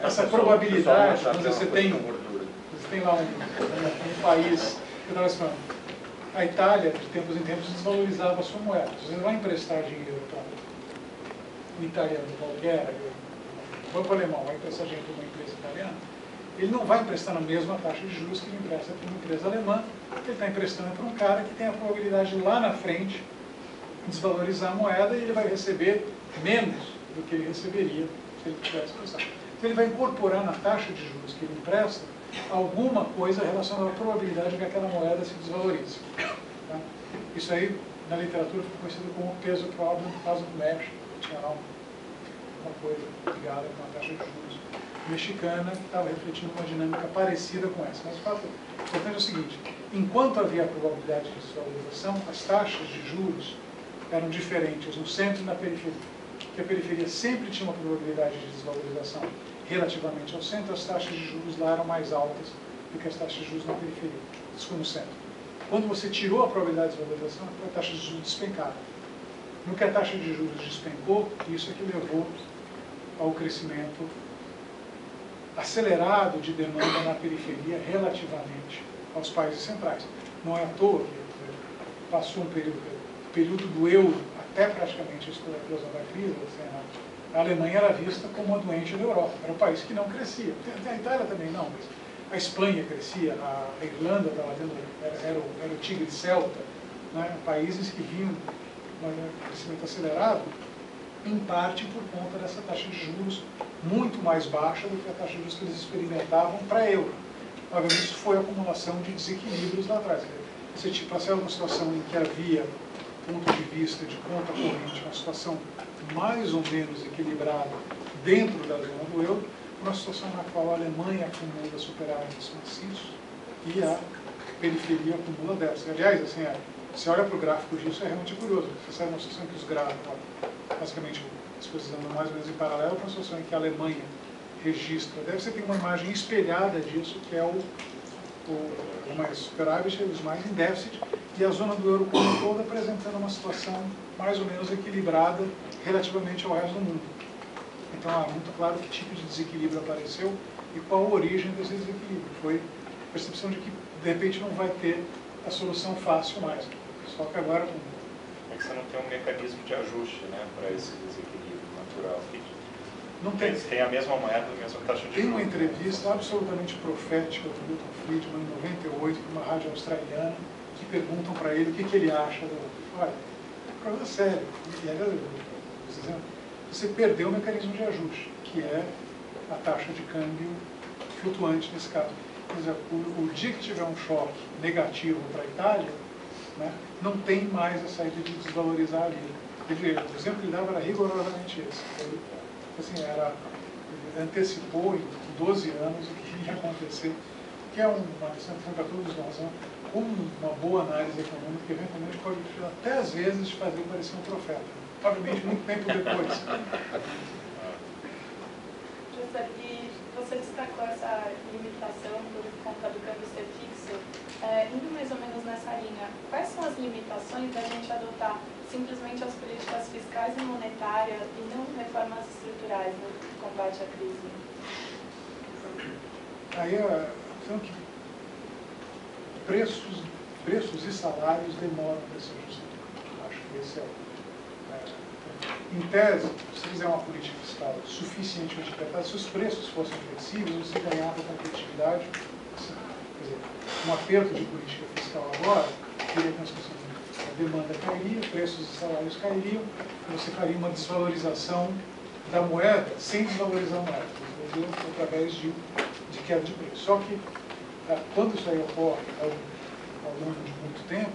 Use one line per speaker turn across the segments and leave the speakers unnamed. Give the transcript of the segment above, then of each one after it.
essa probabilidade, quando você tem lá um país, eu estava falando, a Itália, de tempos em tempos, desvalorizava a sua moeda. Você vai emprestar dinheiro para um italiano qualquer, o banco alemão vai emprestar dinheiro para uma empresa italiana, ele não vai emprestar na mesma taxa de juros que ele empresta para uma empresa alemã, ele está emprestando para um cara que tem a probabilidade de lá na frente desvalorizar a moeda e ele vai receber menos do que ele receberia se ele tivesse emprestado. Então ele vai incorporar na taxa de juros que ele empresta alguma coisa relacionada à probabilidade de que aquela moeda se desvalorize. Tá? Isso aí, na literatura, foi conhecido como peso problem, caso do México, tinha lá uma coisa ligada com a taxa de juros mexicana que estava refletindo uma dinâmica parecida com essa. Mas o fato importante é o seguinte, enquanto havia a probabilidade de desvalorização, as taxas de juros eram diferentes no centro e na periferia. Porque a periferia sempre tinha uma probabilidade de desvalorização relativamente ao centro, as taxas de juros lá eram mais altas do que as taxas de juros na periferia, isso no centro. Quando você tirou a probabilidade de desvalorização, a taxa de juros despencaram. No que a taxa de juros despencou, isso é que levou ao crescimento acelerado de demanda na periferia relativamente aos países centrais. Não é à toa que passou um período do euro até praticamente a explosão da crise, a Alemanha era vista como a doente da Europa. Era um país que não crescia. A Itália também não, mas a Espanha crescia, a Irlanda estava tendo, era o tigre celta, né? Países que vinham um crescimento acelerado, em parte por conta dessa taxa de juros muito mais baixa do que a taxa de juros que eles experimentavam para euro. Obviamente isso foi a acumulação de desequilíbrios lá atrás. Você passava uma situação em que havia ponto de vista de conta corrente, uma situação mais ou menos equilibrada dentro da zona do euro, uma situação na qual a Alemanha acumula superávites maciços e a periferia acumula déficit. Aliás, assim, você olha para o gráfico disso, é realmente curioso. Você sabe uma situação em que os gráficos, basicamente, as coisas andam mais ou menos em paralelo, para uma situação em que a Alemanha registra. Deve ser ter uma imagem espelhada disso, que é o mais superávit, os mais em déficit, e a zona do euro como um todo apresentando uma situação mais ou menos equilibrada relativamente ao resto do mundo. Então, muito claro que tipo de desequilíbrio apareceu e qual a origem desse desequilíbrio. Foi a percepção de que, de repente, não vai ter a solução fácil mais. Só que agora...
É que você não tem um mecanismo de ajuste, né, para esse desequilíbrio natural.
Não tem.
Tem a mesma moeda, a mesma taxa de juros.
Tem uma entrevista absolutamente profética do Milton Friedman, em 98, para uma rádio australiana, que perguntam para ele o que ele acha do... Olha, é coisa séria. Você perdeu o mecanismo de ajuste, que é a taxa de câmbio flutuante nesse caso. Por exemplo, o dia que tiver um choque negativo para a Itália, né, não tem mais a saída de desvalorizar ali. O exemplo que ele dava era rigorosamente esse. Ele, assim, ele antecipou em 12 anos o que ia acontecer, que é uma lição para todos nós, né? Como uma boa análise econômica, que eventualmente pode, até às vezes, fazer parecer um profeta. Obviamente, muito tempo depois.
José, e você destacou essa limitação por conta do câmbio ser fixo. Indo mais ou menos nessa linha, quais são as limitações da gente adotar simplesmente as políticas fiscais e monetárias e não reformas estruturais no combate à crise?
Aí, então, que preços e salários demoram para se ajustar. Acho que esse em tese, se você fizer uma política fiscal suficientemente apertada, se os preços fossem flexíveis, você ganhava competitividade. Assim, quer dizer, um aperto de política fiscal agora, teria consequência. A demanda cairia, preços e salários cairiam, e você faria uma desvalorização da moeda sem desvalorizar a moeda, através de queda de preço. Só que, quando isso aí ocorre ao longo de muito tempo,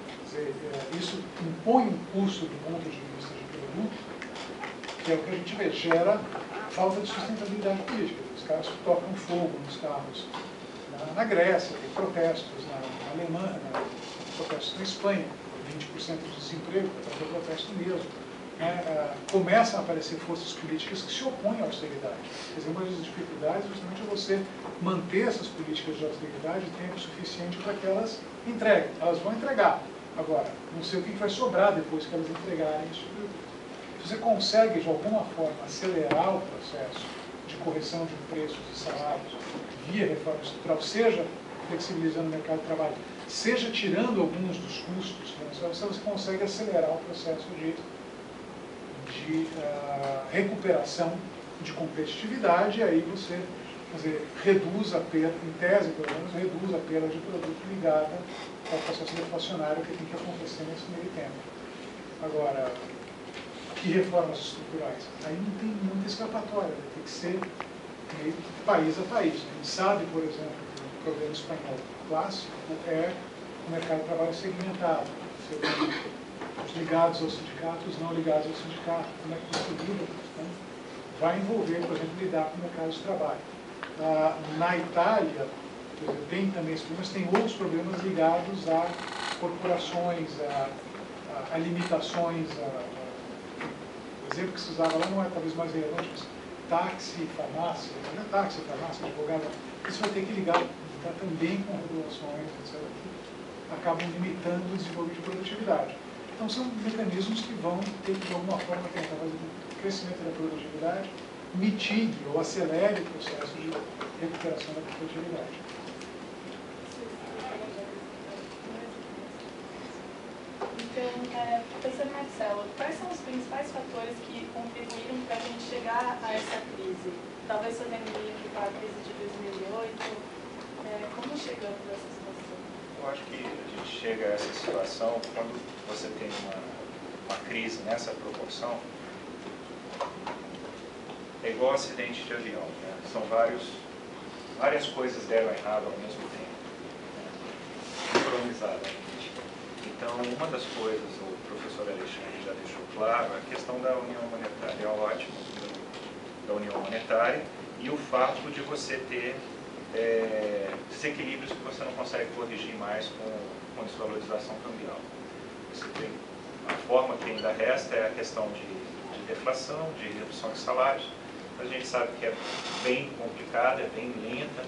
quer dizer, isso impõe um custo do ponto de vista de produto, que é o que a gente vê, gera falta de sustentabilidade política. Os caras tocam fogo nos carros na Grécia, tem protestos na Alemanha, protestos na Espanha, 20% de desemprego, para fazer protesto mesmo. Começam a aparecer forças políticas que se opõem à austeridade. Quer dizer, uma das dificuldades justamente é você manter essas políticas de austeridade tempo suficiente para que elas entreguem. Elas vão entregar. Agora, não sei o que vai sobrar depois que elas entregarem isso. Se você consegue, de alguma forma, acelerar o processo de correção de preços e salários via reforma estrutural, seja flexibilizando o mercado de trabalho, seja tirando alguns dos custos, você consegue acelerar o processo de recuperação de competitividade, e aí você reduz a perda, em tese pelo menos, reduz a perda de produto ligada ao processo deflacionário que tem que acontecer nesse meio tempo. Agora, que reformas estruturais? Aí não tem muita escapatória, vai ter que ser meio país a país. A gente sabe, por exemplo, que o problema espanhol clássico é o mercado de trabalho segmentado. Você tem os ligados ao sindicato, os não ligados ao sindicato. Como é que isso lida? Então, vai envolver, por exemplo, lidar com o mercado de trabalho. Na Itália, tem também esses problemas, tem outros problemas ligados a corporações, a limitações, o exemplo que se usava lá não é talvez mais relevante, mas táxi, farmácia, não é táxi, farmácia, advogado, isso vai ter que ligar também com regulações, etc., que acabam limitando o desenvolvimento de produtividade. Então são mecanismos que vão ter que, de alguma forma, tentar fazer com que o crescimento da produtividade mitigue ou acelere o processo de recuperação da produtividade.
Então, professor Marcelo, quais são os principais fatores que contribuíram para a gente chegar a essa crise? Talvez fazendo link com a crise de 2008. Como chegamos a essa situação?
Eu acho que a gente chega a essa situação quando você tem uma crise nessa proporção. É igual acidente de avião, né? São várias coisas deram errado ao mesmo tempo, né? Sincronizadamente. Então, uma das coisas, o professor Alexandre já deixou claro, a questão da União Monetária, é ótimo, da União Monetária, e o fato de você ter desequilíbrios que você não consegue corrigir mais com desvalorização cambial. Você tem, a forma que ainda resta é a questão de deflação, de redução de salários. A gente sabe que é bem complicada, é bem lenta,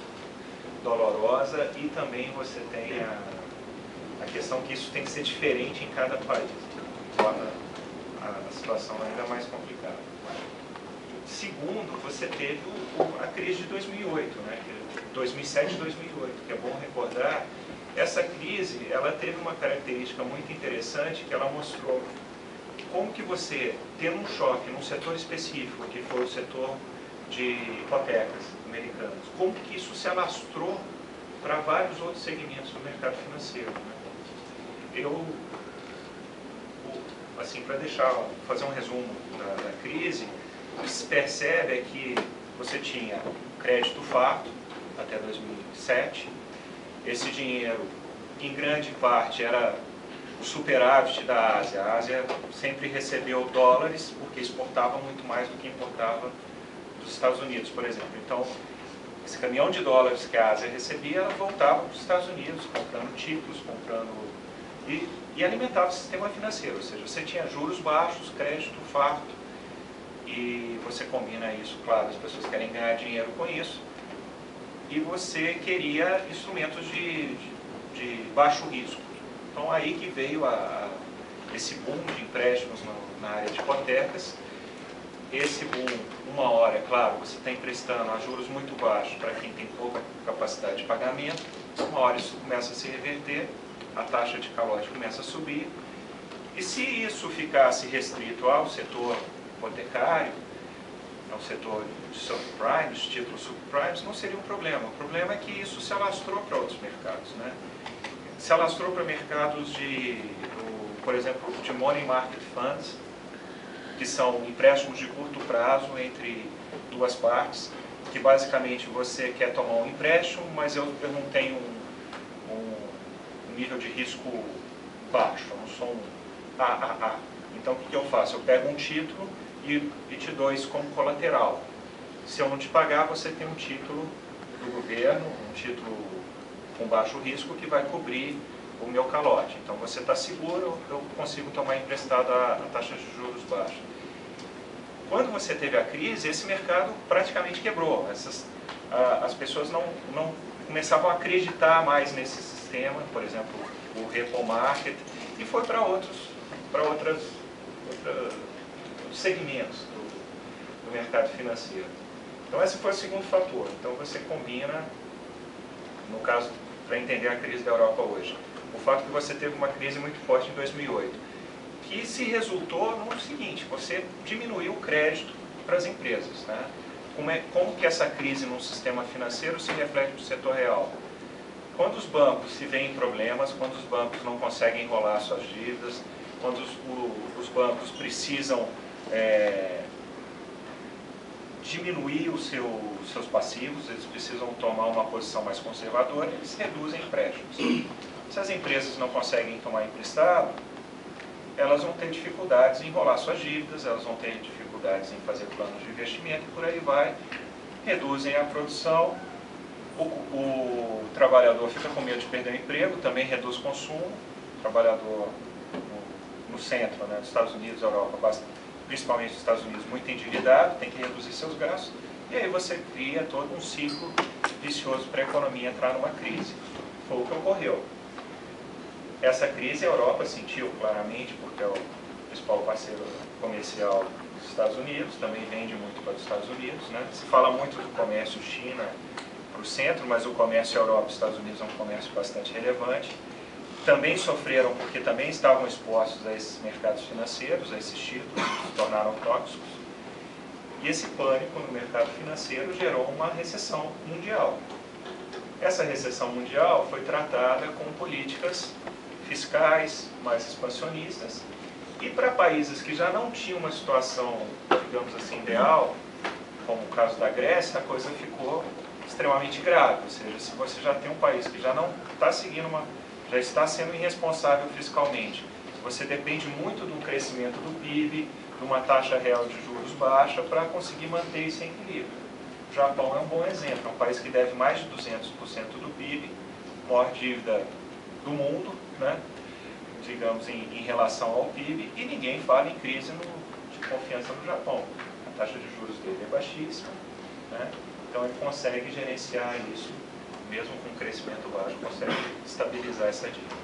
dolorosa, e também você tem a questão que isso tem que ser diferente em cada país, torna a situação ainda mais complicada. Segundo, você teve a crise de 2008, né? 2007 e 2008, que é bom recordar. Essa crise, ela teve uma característica muito interessante, que ela mostrou como que você, tendo um choque num setor específico, que foi o setor de hipotecas americanas, como que isso se alastrou para vários outros segmentos do mercado financeiro, né? Assim, para fazer um resumo da crise, o que se percebe é que você tinha crédito farto até 2007, esse dinheiro, em grande parte, era o superávit da Ásia. A Ásia sempre recebeu dólares porque exportava muito mais do que importava dos Estados Unidos, por exemplo. Então, esse caminhão de dólares que a Ásia recebia, ela voltava para os Estados Unidos, comprando títulos, e alimentava o sistema financeiro, ou seja, você tinha juros baixos, crédito farto, e você combina isso, claro, as pessoas querem ganhar dinheiro com isso, e você queria instrumentos de baixo risco. Então aí que veio esse boom de empréstimos na área de hipotecas. Esse boom, uma hora, é claro, você está emprestando a juros muito baixos para quem tem pouca capacidade de pagamento, uma hora isso começa a se reverter, a taxa de calote começa a subir, e se isso ficasse restrito ao setor hipotecário, ao setor de subprime, os títulos subprimes, não seria um problema. O problema é que isso se alastrou para outros mercados, né? Se alastrou para mercados por exemplo, de money market funds, que são empréstimos de curto prazo entre duas partes, que basicamente você quer tomar um empréstimo, mas eu não tenho um nível de risco baixo, eu não sou um AAA. Então o que eu faço? Eu pego um título e te dou isso como colateral. Se eu não te pagar, você tem um título do governo, um título com baixo risco que vai cobrir o meu calote. Então você está seguro, eu consigo tomar emprestado a taxa de juros baixa. Quando você teve a crise, esse mercado praticamente quebrou. As pessoas não começavam a acreditar mais nesse sistema, por exemplo, o repo market, e foi para outros segmentos do mercado financeiro. Então esse foi o segundo fator. Então você combina, no caso, para entender a crise da Europa hoje, o fato que você teve uma crise muito forte em 2008, que se resultou no seguinte: você diminuiu o crédito para as empresas, né? Como que essa crise num sistema financeiro se reflete no setor real? Quando os bancos se veem em problemas, quando os bancos não conseguem enrolar suas dívidas, quando os bancos precisam diminuir os seus passivos, eles precisam tomar uma posição mais conservadora, eles reduzem empréstimos. Se as empresas não conseguem tomar emprestado, elas vão ter dificuldades em enrolar suas dívidas, elas vão ter dificuldades em fazer planos de investimento e por aí vai, reduzem a produção, o trabalhador fica com medo de perder o emprego, também reduz o consumo, o trabalhador no centro, né, dos Estados Unidos, Europa, principalmente nos Estados Unidos, muito endividado, tem que reduzir seus gastos, e aí você cria todo um ciclo vicioso para a economia entrar numa crise. Foi o que ocorreu. Essa crise a Europa sentiu claramente, porque é o principal parceiro comercial dos Estados Unidos, também vende muito para os Estados Unidos, né? Se fala muito do comércio China para o centro, mas o comércio Europa e Estados Unidos é um comércio bastante relevante. Também sofreram porque também estavam expostos a esses mercados financeiros, a esses títulos, que se tornaram tóxicos. E esse pânico no mercado financeiro gerou uma recessão mundial. Essa recessão mundial foi tratada com políticas fiscais mais expansionistas, e para países que já não tinham uma situação, digamos assim, ideal, como o caso da Grécia, a coisa ficou extremamente grave. Ou seja, se você já tem um país que já não está seguindo já está sendo irresponsável fiscalmente, se você depende muito do crescimento do PIB, de uma taxa real de juros baixa para conseguir manter isso em equilíbrio. O Japão é um bom exemplo, é um país que deve mais de 200% do PIB, maior dívida do mundo, né? Digamos, em relação ao PIB, e ninguém fala em crise de confiança no Japão. A taxa de juros dele é baixíssima, né? Então ele consegue gerenciar isso, mesmo com um crescimento baixo, consegue estabilizar essa dívida.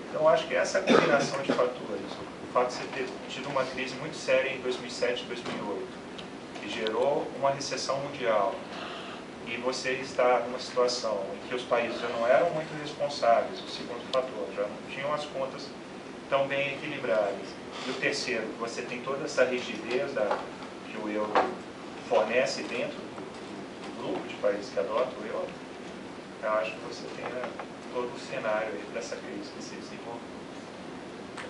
Então acho que essa combinação de fatores, o fato de você ter tido uma crise muito séria em 2007 e 2008, que gerou uma recessão mundial, e você está numa situação em que os países já não eram muito responsáveis, o segundo fator, já não tinham as contas tão bem equilibradas. E o terceiro, que você tem toda essa rigidez que o euro fornece dentro do grupo de países que adotam o euro, eu acho que você tem todo o cenário para essa crise que se desenvolveu.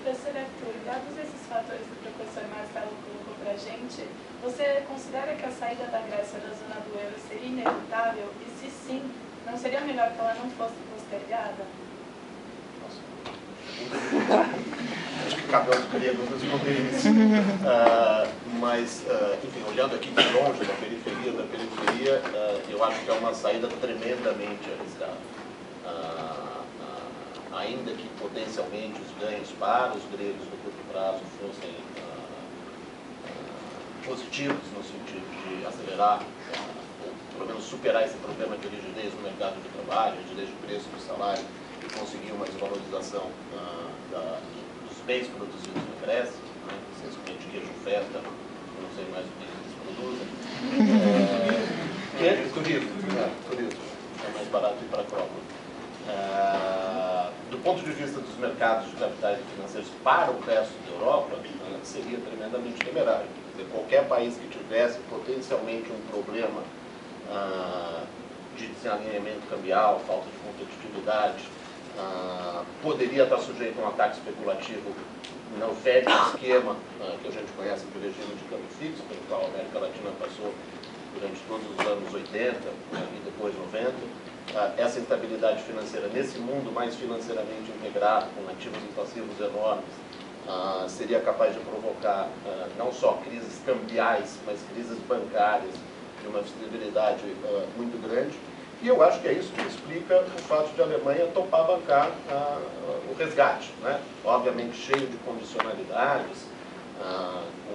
Professor Arthur, dados esses fatores que o professor Marcelo colocou para a gente, você considera que a saída da Grécia da zona do euro seria inevitável? E se sim, não seria melhor que ela não fosse postergada?
Acho que cabe aos gregos responder isso. Mas, enfim, olhando aqui de longe, da periferia, eu acho que é uma saída tremendamente arriscada. Ainda que potencialmente os ganhos para os gregos no curto prazo fossem positivos no sentido de acelerar, ou pelo menos superar esse problema de rigidez no mercado de trabalho, rigidez de preço do salário, e conseguir uma desvalorização dos bens produzidos na Grécia, né, essencialmente queijo feta, não sei mais o que eles produzem. Turismo. É mais barato ir para a Acrópole. Do ponto de vista dos mercados de capitais e financeiros para o resto da Europa, seria tremendamente temerário. Quer dizer, qualquer país que tivesse potencialmente um problema de desalinhamento cambial, falta de competitividade, poderia estar sujeito a um ataque especulativo no velho esquema que a gente conhece do regime de câmbio fixo, pelo qual a América Latina passou durante todos os anos 80 e depois 90. Essa instabilidade financeira nesse mundo mais financeiramente integrado, com ativos e passivos enormes, seria capaz de provocar não só crises cambiais, mas crises bancárias de uma visibilidade muito grande. E eu acho que é isso que explica o fato de a Alemanha topar bancar o resgate, né? Obviamente cheio de condicionalidades,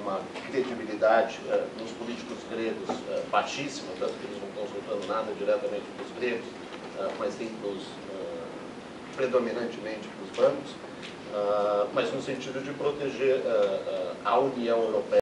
uma credibilidade nos políticos gregos baixíssima, tanto que eles não estão soltando nada diretamente para os gregos, mas sim predominantemente para os bancos, mas no sentido de proteger a União Europeia